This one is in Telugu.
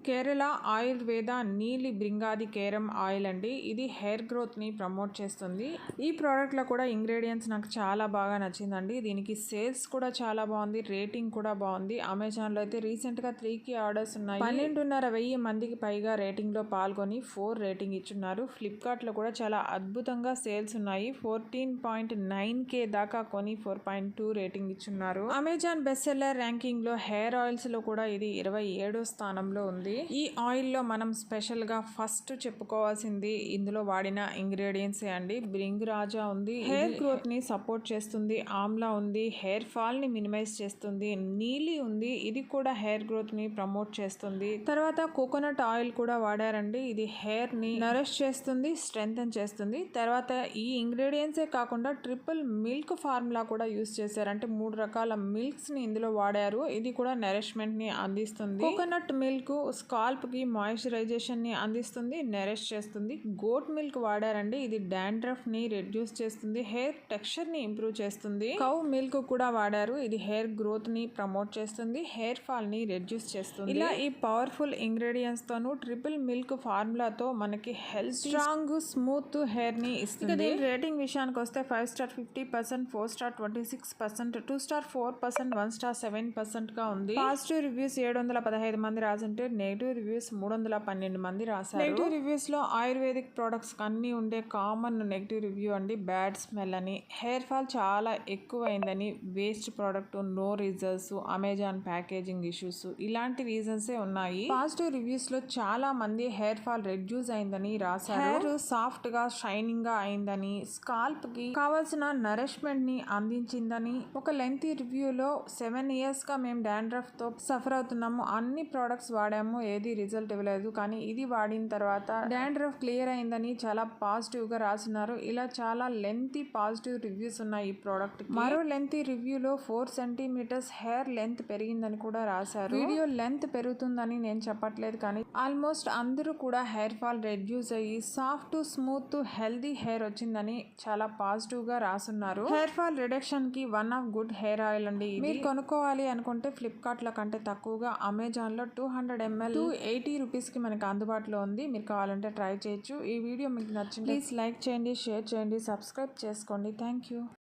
కేరళ ఆయుర్వేద నీలి బ్రింగాది కేరం ఆయిల్ అండి. ఇది హెయిర్ గ్రోత్ని ప్రమోట్ చేస్తుంది. ఈ ప్రోడక్ట్లో కూడా ఇంగ్రీడియంట్స్ నాకు చాలా బాగా నచ్చిందండి. దీనికి సేల్స్ కూడా చాలా బాగుంది, రేటింగ్ కూడా బాగుంది. అమెజాన్లో అయితే రీసెంట్గా 3కి ఆర్డర్స్ ఉన్నాయి. 12,500 మందికి పైగా రేటింగ్లో పాల్గొని 4 రేటింగ్ ఇచ్చున్నారు. ఫ్లిప్కార్ట్లో కూడా చాలా అద్భుతంగా సేల్స్ ఉన్నాయి. 14.9K దాకా కొని 4.2 రేటింగ్ ఇచ్చున్నారు. అమెజాన్ బెస్ట్ సెల్లర్ ర్యాంకింగ్లో హెయిర్ ఆయిల్స్లో కూడా ఇది 27వ స్థానంలో ఉంది. ఈ ఆయిల్లో మనం స్పెషల్గా ఫస్ట్ చెప్పుకోవాల్సింది ఇందులో వాడిన ఇంగ్రీడియంట్స్ అండి. బ్రింగ్ రాజా ఉంది, హెయిర్ గ్రోత్ని సపోర్ట్ చేస్తుంది. ఆమ్లా ఉంది, హెయిర్ ఫాల్ని మినిమైజ్ చేస్తుంది. నీలి ఉంది, ఇది కూడా హెయిర్ గ్రోత్ని ప్రమోట్ చేస్తుంది. తర్వాత కోకోనట్ ఆయిల్ కూడా వాడారండి. ఇది హెయిర్ని నరిష్ చేస్తుంది, స్ట్రెంథెన్ చేస్తుంది. తర్వాత ఈ ఇంగ్రీడియంట్సే కాకుండా ట్రిపుల్ మిల్క్ ఫార్ములా కూడా యూస్ చేశారు. అంటే 3 రకాల మిల్క్స్ని ఇందులో వాడారు. ఇది కూడా నరిష్మెంట్ని అందిస్తుంది. కోకోనట్ మిల్క్ స్కాల్ప్ కి మాయిశ్చరైజేషన్ ని అందిస్తుంది, నరిష్ చేస్తుంది. గోట్ మిల్క్ వాడారండి. ఇది డాండ్రఫ్ ని రెడ్యూస్ చేస్తుంది, హెయిర్ టెక్స్చర్ ని ఇంప్రూవ్ చేస్తుంది. కౌ మిల్క్ కూడా వాడారు. ఇది హెయిర్ గ్రోత్ ని ప్రమోట్ చేస్తుంది, హెయిర్ ఫాల్ ని రెడ్యూస్ చేస్తుంది. ఇలా ఈ పవర్ఫుల్ ఇంగ్రీడియంట్స్ తోను ట్రిపుల్ మిల్క్ ఫార్ములాతో మనకి హెల్త్ స్ట్రాంగ్ స్మూత్ హెయిర్ ని ఇస్తుంది. దీని రేటింగ్ విషయానికి వస్తే 5 స్టార్ 50%, 4 స్టార్ 26%, 2 స్టార్ 4%, 1 స్టార్ 7% గా ఉంది. పాజిటివ్ రివ్యూస్ 715 మంది రాసుంటే నెగిటివ్ రివ్యూస్ 312 మంది రాశారు. నెగిటివ్ రివ్యూస్ లో ఆయుర్వేదిక్ ప్రొడక్ట్స్ అన్ని ఉండే కామన్ నెగిటివ్ రివ్యూ అండి. బ్యాడ్ స్మెల్ అని, హెయిర్ ఫాల్ చాలా ఎక్కువైందని, waste product, no results, Amazon packaging issues, ఇలాంటి రీజన్సే ఉన్నాయి. పాజిటివ్ రివ్యూస్ లో చాలా మంది హెయిర్ ఫాల్ రెడ్యూస్ అయిందని రాశారు. హెయిర్ సాఫ్ట్ గా షైనింగ్ గా అయిందని, స్కాల్ప్ కి కావాల్సిన నరిష్మెంట్ ని అందించిందని. ఒక లెంతీ రివ్యూలో 7 years గా మేము డాండ్రఫ్ తో సఫర్ అవుతున్నాము, అన్ని ప్రోడక్ట్స్ వాడాము, ఏది రిజల్ట్ ఇవ్వలేదు, కానీ ఇది వాడిన తర్వాత డాండ్రఫ్ క్లియర్ అయిందని చాలా పాజిటివ్ గా రాసినారు. ఇలా చాలా లెంతీ పాజిటివ్ రివ్యూస్ ఉన్నాయి ఈ ప్రోడక్ట్ కి. మరో లెంతీ రివ్యూలో 4 centimeters హెయిర్ లెంత్ పెరిగిందని కూడా రాశారు. వీడియో లెంత్ పెరుగుతుందని నేను చెప్పట్లేదు, కానీ ఆల్మోస్ట్ అందరూ కూడా హెయిర్ ఫాల్ రెడ్యూస్ అయ్యి సాఫ్ట్ స్మూత్ హెల్దీ హెయిర్ వచ్చిందని చాలా పాజిటివ్ గా రాసున్నారు. హెయిర్ ఫాల్ రిడక్షన్ కి one of good hair oil అండి. మీరు కొనుక్కోవాలి అనుకుంటే ఫ్లిప్కార్ట్ లో కంటే తక్కువగా అమెజాన్ లో 200 ml 280 రూపీస్కి మనకి అందుబాటులో ఉంది. మీరు కావాలంటే ట్రై చేయొచ్చు. ఈ వీడియో మీకు నచ్చింది ప్లీజ్ లైక్ చేయండి, షేర్ చేయండి, సబ్స్క్రైబ్ చేసుకోండి. Thank you.